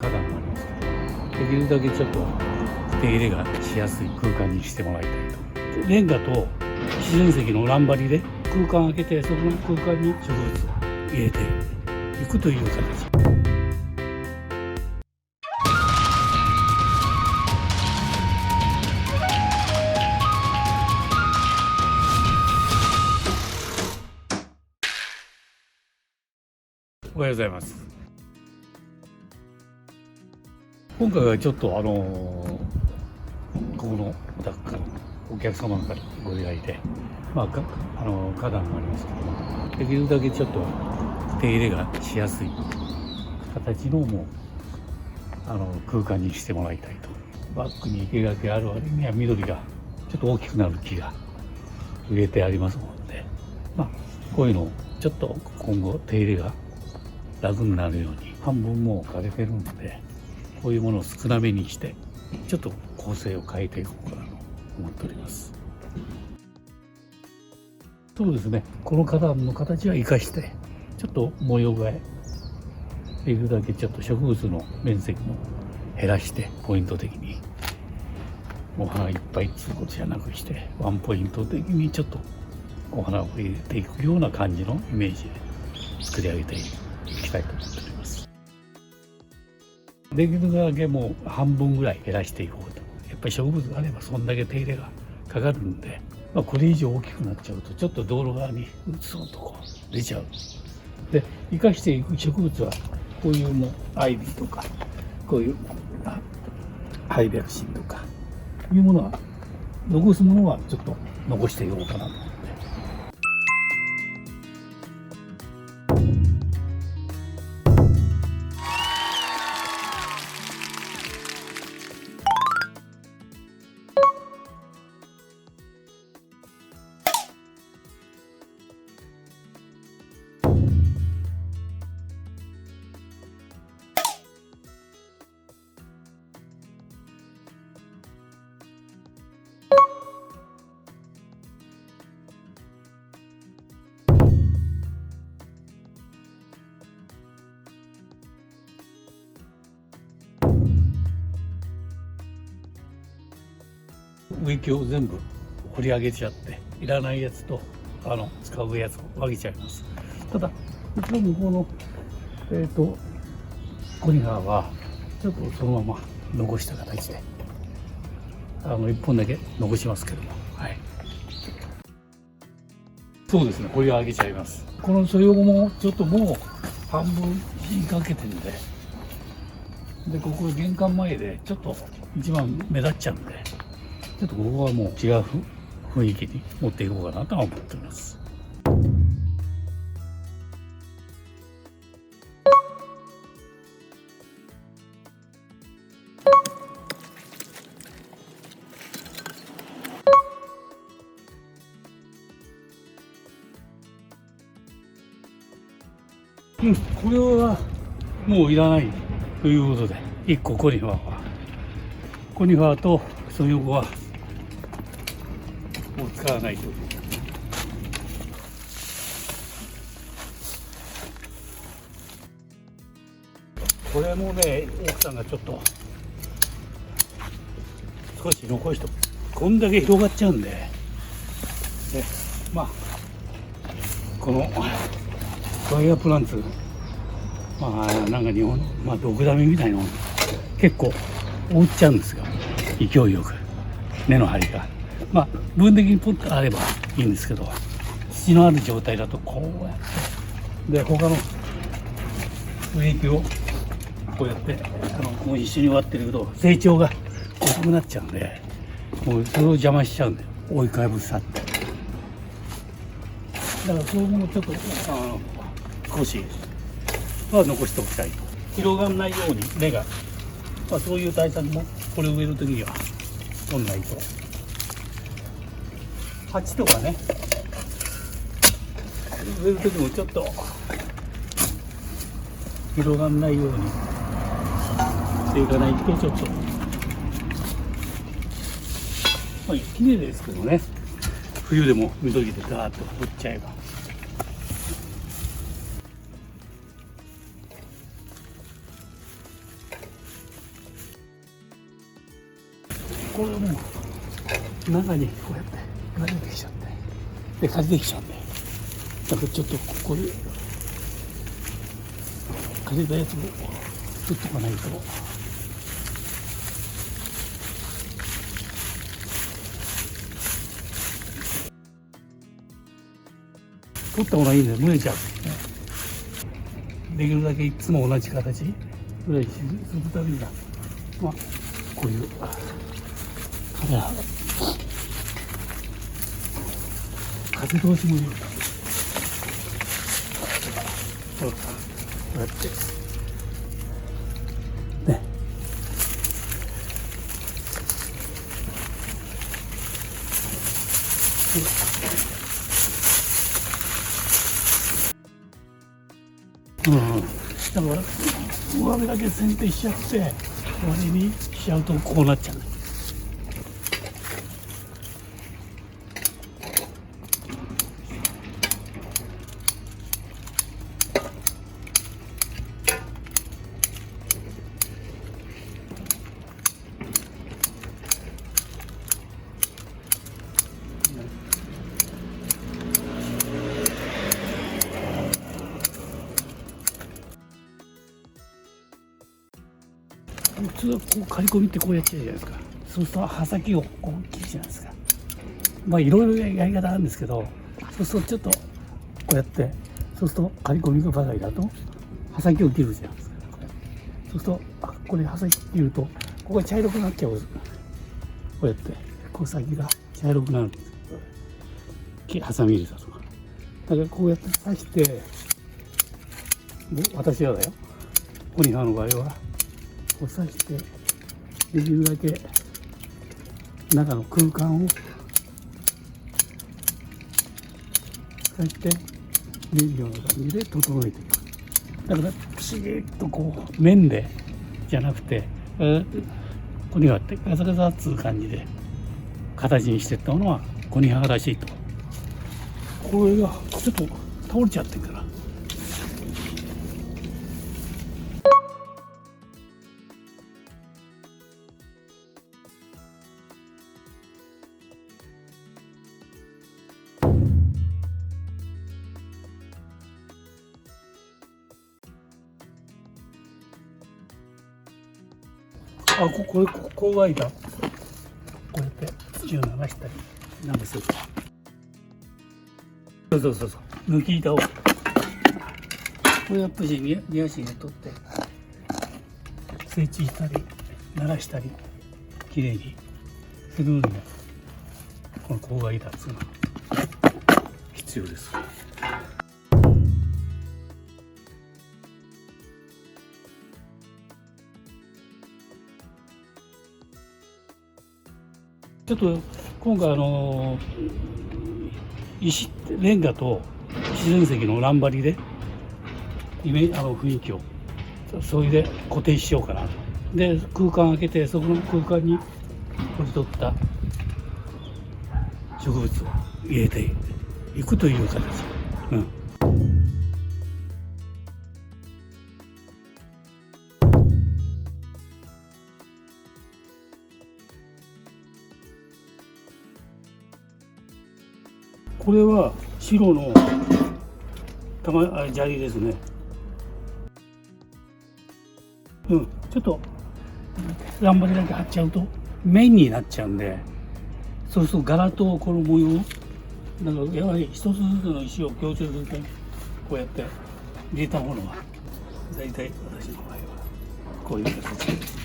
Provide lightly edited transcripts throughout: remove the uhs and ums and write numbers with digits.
花壇がありますけど、できるだけちょっと手入れがしやすい空間にしてもらいたいと。レンガと自然石の欄張りで空間を空けて、そこの空間に植物を入れていくという形。おはようございます。今回はちょっとここのお宅からお客様からご依頼で、花壇がありますけども、できるだけちょっと手入れがしやすい形の空間にしてもらいたいと。バックに生垣がある割には緑がちょっと大きくなる木が植えてありますので、こういうのをちょっと今後手入れが楽になるように半分もう枯れてるので、こういうものを少なめにしてちょっと構成を変えていこうかなと思っております。そうですね、この花壇の形は生かしてちょっと模様替えできるだけちょっと植物の面積も減らして、ポイント的にお花いっぱいつうことじゃなくして、ワンポイント的にちょっとお花を入れていくような感じのイメージで作り上げていきたいと思っております。できるだけもう半分ぐらい減らしていこうと。やっぱり植物があればそんだけ手入れがかかるんで、これ以上大きくなっちゃうとちょっと道路側にうつそうとこう出ちゃう。で生かしていく植物はこういうもうアイビーとか、こういうハイビャクシンとかいうものは、残すものはちょっと残していこうかなと。植木を全部掘り上げちゃって、いらないやつと使うやつを分けちゃいます。ただうちの向こうのコニファーはちょっとそのまま残した形で1本だけ残しますけども、はい、そうですね、掘り上げちゃいます。この素養もちょっともう半分火にかけてるんで、ここ玄関前でちょっと一番目立っちゃうんで、ちょっとここはもう違う雰囲気に持っていこうかなとは思っております。これはもういらないということで、1個コニファーとその横はもう使わないという。これもね、奥さんがちょっと少し残しとく。こんだけ広がっちゃうんで、このワイヤープランツ、なんか日本の、ドクダミみたいなの結構覆っちゃうんですよ、勢いよく根の張りが。部分的にポッとあればいいんですけど、土のある状態だとこうやって、他の植木をこうやってもう一緒に割ってると成長が遅くなっちゃうんで、もうそれを邪魔しちゃうんで追いかぶさって、だからそういうものをちょっと少しは残しておきたいと。広がらないように根が、そういう対策もこれを植える時には取んないと。鉢とかね、植える時もちょっと広がらないようにしていかないと、ちょっと綺麗ですけどね、冬でも緑でガーッと掘っちゃえば。これもう中にこうやってガリできちゃってで仮できちゃうんで、だからちょっとここで仮たやつも取っとかないと。取った方がいいんで蒸れちゃう、できるだけいつも同じ形ぐらいにするためには、まあ、こういう風通しもいい。こうやってね、だから上辺だけ剪定しちゃって終わりにしちゃうとこうなっちゃう。普通はこう刈り込みってこうやってるじゃないですか。そうすると刃先をこう切るじゃないですか。まあいろいろやり方あるんですけど、そうするとちょっとこうやって、そうすると刈り込みがばかりだと刃先を切るじゃないですか。そうするとこれ刃先切るとここが茶色くなっちゃう。こうやってこう先が茶色くなるんです。ハサミ入れたとか。だからこうやって刺して、で私はだよ。コニファーの場合はこう刺してできるだけ中の空間を刺して見るような感じで整えていく。だからピシッとこう面でじゃなくてコニファーってガサガサっつう感じで形にしていったものはコニファーらしいと。これがちょっと倒れちゃってるから。こうがいた。こうやって土を流したりなんかする。そう抜き板をこれやっぱし煮足に取って整地したり鳴らしたりきれいにするにはこの郊外板っていうのは必要です。ちょっと今回石レンガと自然石の乱張りで雰囲気をそれで固定しようかなと。で空間開けてそこの空間に掘り取った植物を入れていくという形。これは白の砂利ですね。ちょっと乱張りだけ貼っちゃうと面になっちゃうんで、そうすると柄とこの模様だからやはり一つずつの石を強調するとこうやって入れたものは大体私の場合はこういう形です。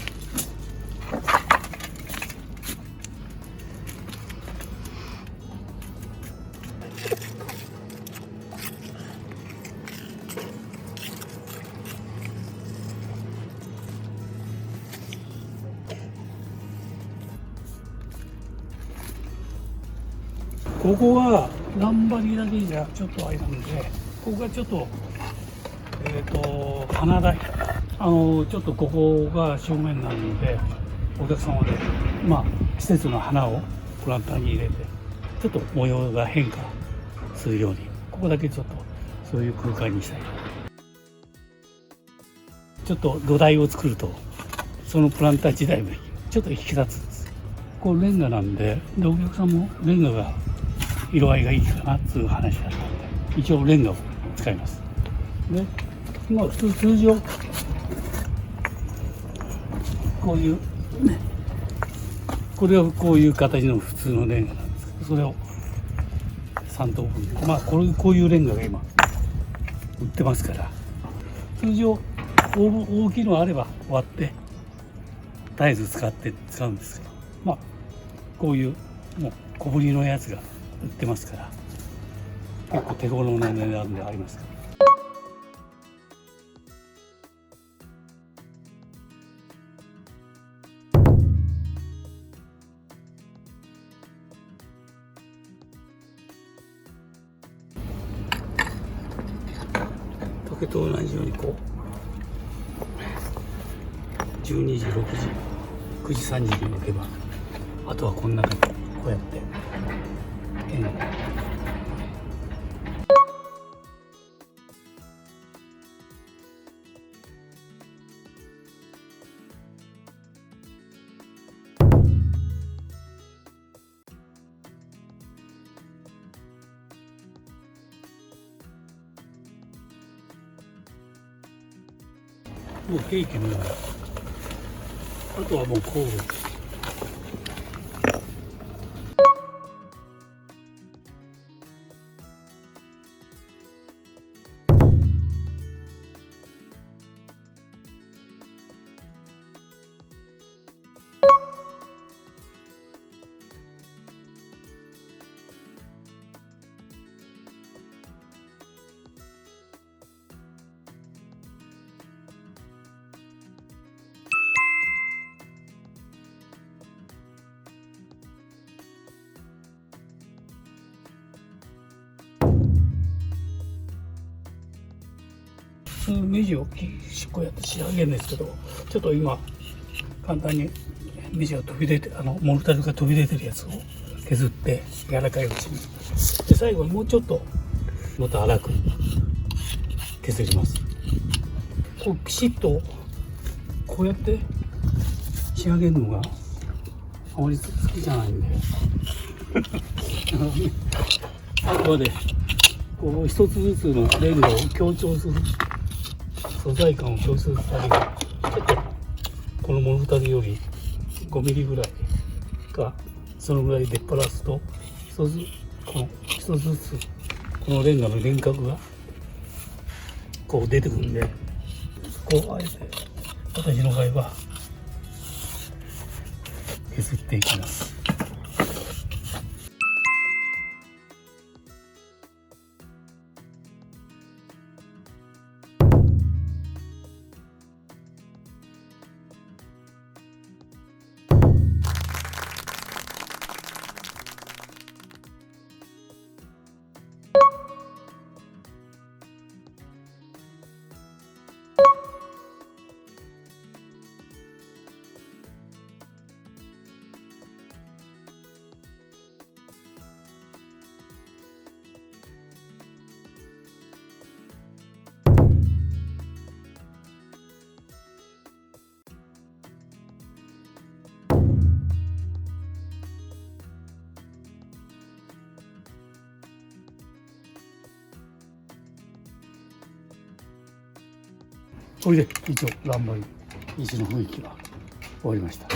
ここは乱張りだけじゃちょっとあれなんで、ここがちょっと花台ちょっとここが正面になるのでお客様で季節の花をプランターに入れてちょっと模様が変化するようにここだけちょっとそういう空間にしたい。ちょっと土台を作るとそのプランター自体もちょっと引き立つんです。これレンガなんで、お客さんもレンガが色合いがいいかなっていう話だったんで、一応レンガを使います。で、まあ通常こういうね、これはこういう形の普通のレンガなんですけど、それを3等分で、まあこういうレンガが今売ってますから、通常大きいのあれば割って絶えず使うんですけど、まあこういうもう小ぶりのやつが売ってますから、結構手頃な値段でありますから。竹と同じようにこう12時6時9時3時に置けば、あとはこんなにこうやってもうケーキのような、あとはもうこう普通目地をこうやって仕上げるんですけど、ちょっと今簡単に目地が飛び出て、モルタルが飛び出てるやつを削って柔らかいうちに、で最後にもうちょっともっと粗く削ります。こうピシッとこうやって仕上げるのがあまり好きじゃないんであくまでこう一つずつのレンガを強調する、素材感を強調するために、ちょっとこのモルタルより5ミリぐらいか、そのぐらい出っ張らすと一つずつこのレンガの輪郭がこう出てくるんで、こうあえて私の場合は削っていきます。これで一応乱張り石の雰囲気は終わりました。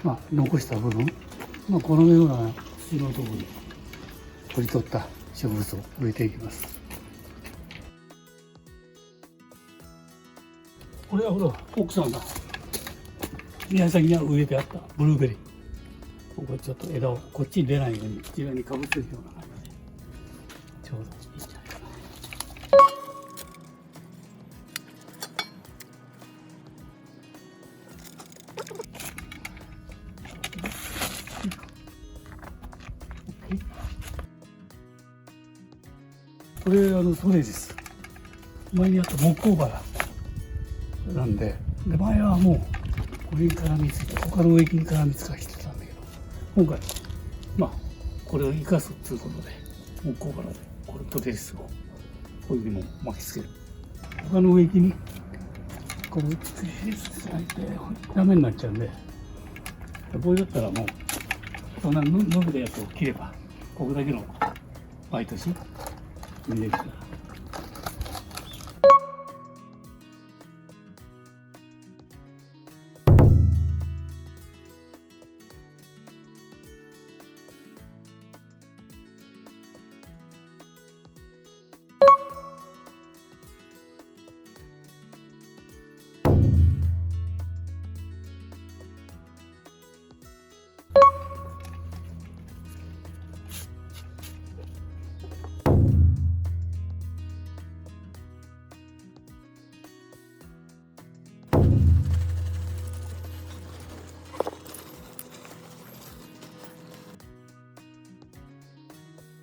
まあ残した部分、このような土のところに取り取った植物を植えていきます。これはほら奥さんが宮崎には植えてあったブルーベリー、ここちょっと枝をこっちに出ないようにこちらにかぶせるような感じでちょうどいいんじゃないかな。これそれです。前にあった木工花なんで、前はもうこれに絡みついて他の植木に絡みつかしてたんだけど、今回これを生かすっていうことで木工花でこれとレースをこういうふうにも巻きつける。他の植木にこうつけてダメになっちゃうんで、これだったらもうそんな伸びたやつを切ればここだけの毎年見れるから。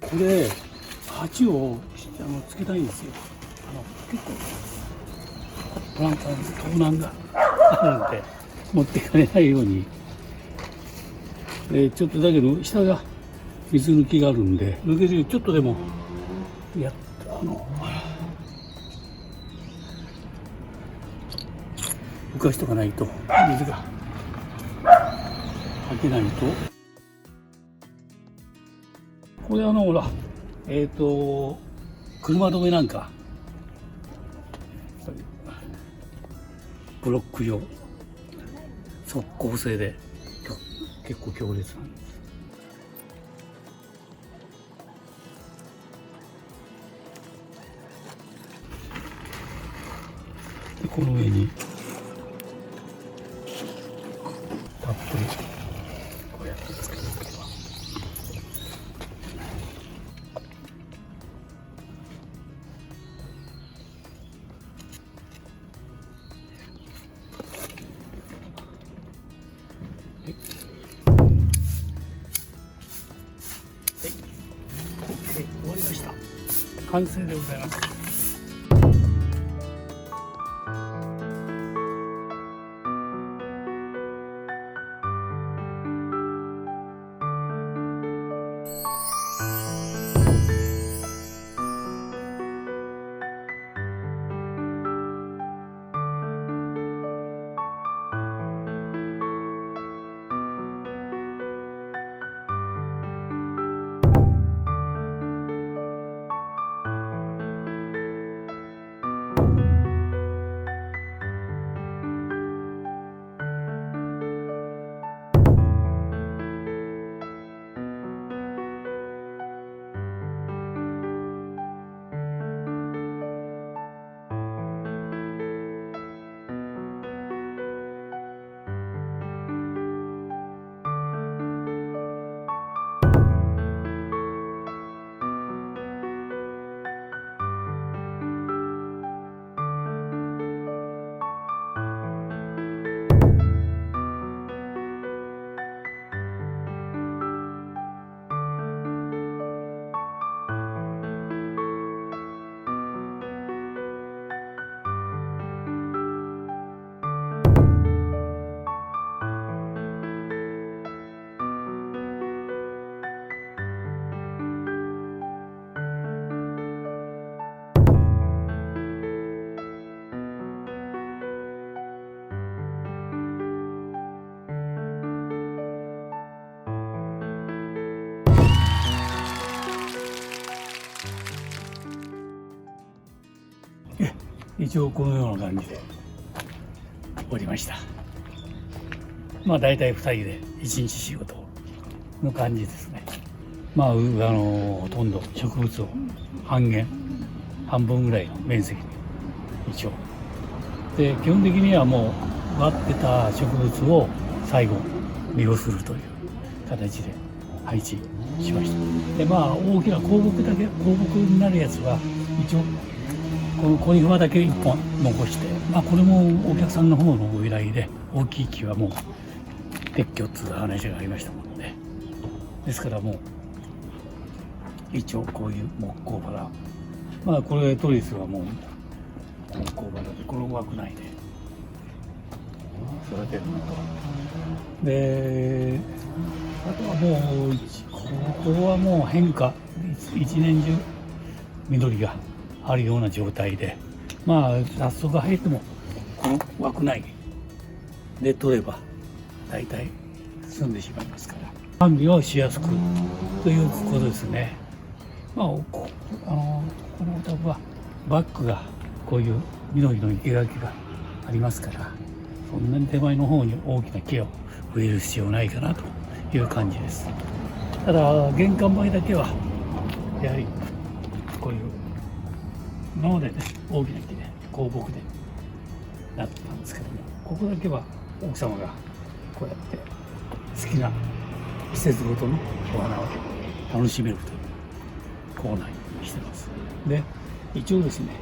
これ鉢をつけたいんですよ。結構プランターに盗難があるので持っていかれないように、ちょっとだけど下が水抜きがあるんで、抜けてちょっとでも浮かしとかないと水がはけないと。これほら車止めなんかブロック用速攻性で結構強烈なんです。でこの上にたっぷりこうやってつけておけば。終わりました。完成でございます。一応このような感じでおりました。まあ大体2人で1日仕事の感じですね。まあほとんど植物を半分ぐらいの面積に一応で、基本的にはもう割ってた植物を最後利用するという形で配置しました。でまあ大きな香木になるやつは一応このコニファだけ1本残して、まあこれもお客さんの方のお依頼で大きい木はもう撤去っていう話がありましたもので、ですからもう一応こういう木工花、まあこれトリスはもう木工花でこの枠内で育てるのと、であとはもうここはもう変化一年中緑があるような状態で、まあ雑草が生えてもこの枠内で取れば大体済んでしまいますから。管理をしやすくということですね。まあ、このお宅はバックがこういう緑の生垣がありますから、そんなに手前の方に大きな木を植える必要ないかなという感じです。ただ玄関前だけはやはりこういう今までね大きな木で香木でなってたんですけども、ここだけは奥様がこうやって好きな季節ごとのお花を楽しめるというコーナーにしてます。で一応ですね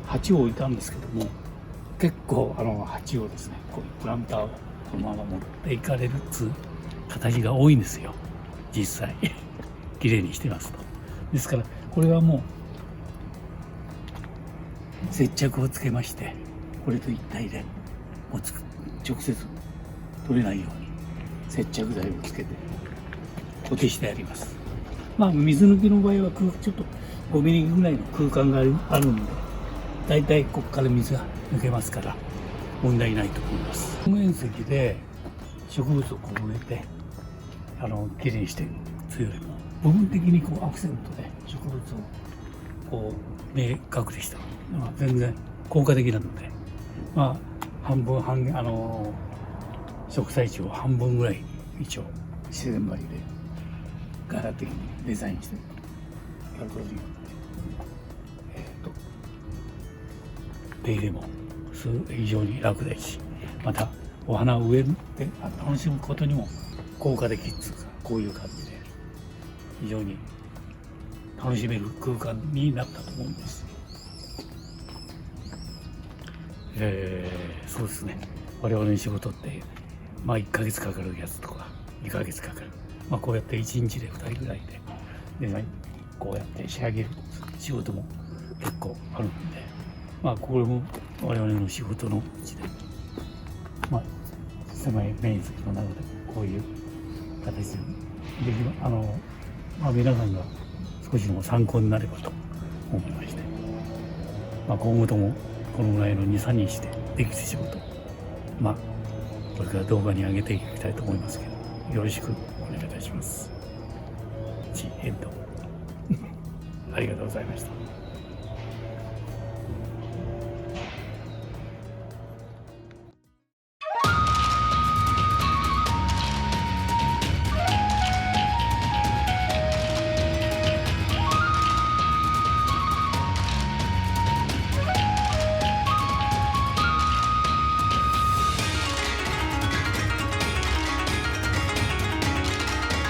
鉢を置いたんですけども、結構鉢をですねこういうプランターをこのまま持っていかれるつ形が多いんですよ実際綺麗にしてますと。ですからこれはもう接着をつけまして、これと一体でもう直接取れないように接着剤をつけて固定してあります。まあ水抜きの場合はちょっと5ミリぐらいの空間があるんで、だいたいここから水が抜けますから問題ないと思います。面積で植物をこう植えてきれいにしてというよりも、部分的にこうアクセントで植物をこう目隠れしたのが全然効果的なので、まあ半分植栽地を半分ぐらい一応自然張りで柄的にデザインしてやることによって手入れも非常に楽ですし、またお花を植えて楽しむことにも効果的っていうか、こういう感じで非常に楽しめる空間になったと思うんです。そうですね、我々の仕事ってまあ1ヶ月かかるやつとか2ヶ月かかる、まあこうやって1日で2人ぐらいでデザインこうやって仕上げる仕事も結構あるんで、まあこれも我々の仕事のうちで、まあ狭い面積の中でこういう形でできまあ皆さんが少しでも参考になればと思いまして、まあ今後ともこのぐらいの 2,3 日でできる仕事、まあこれから動画に上げていきたいと思いますけど、よろしくお願いいたします。エンドありがとうございました。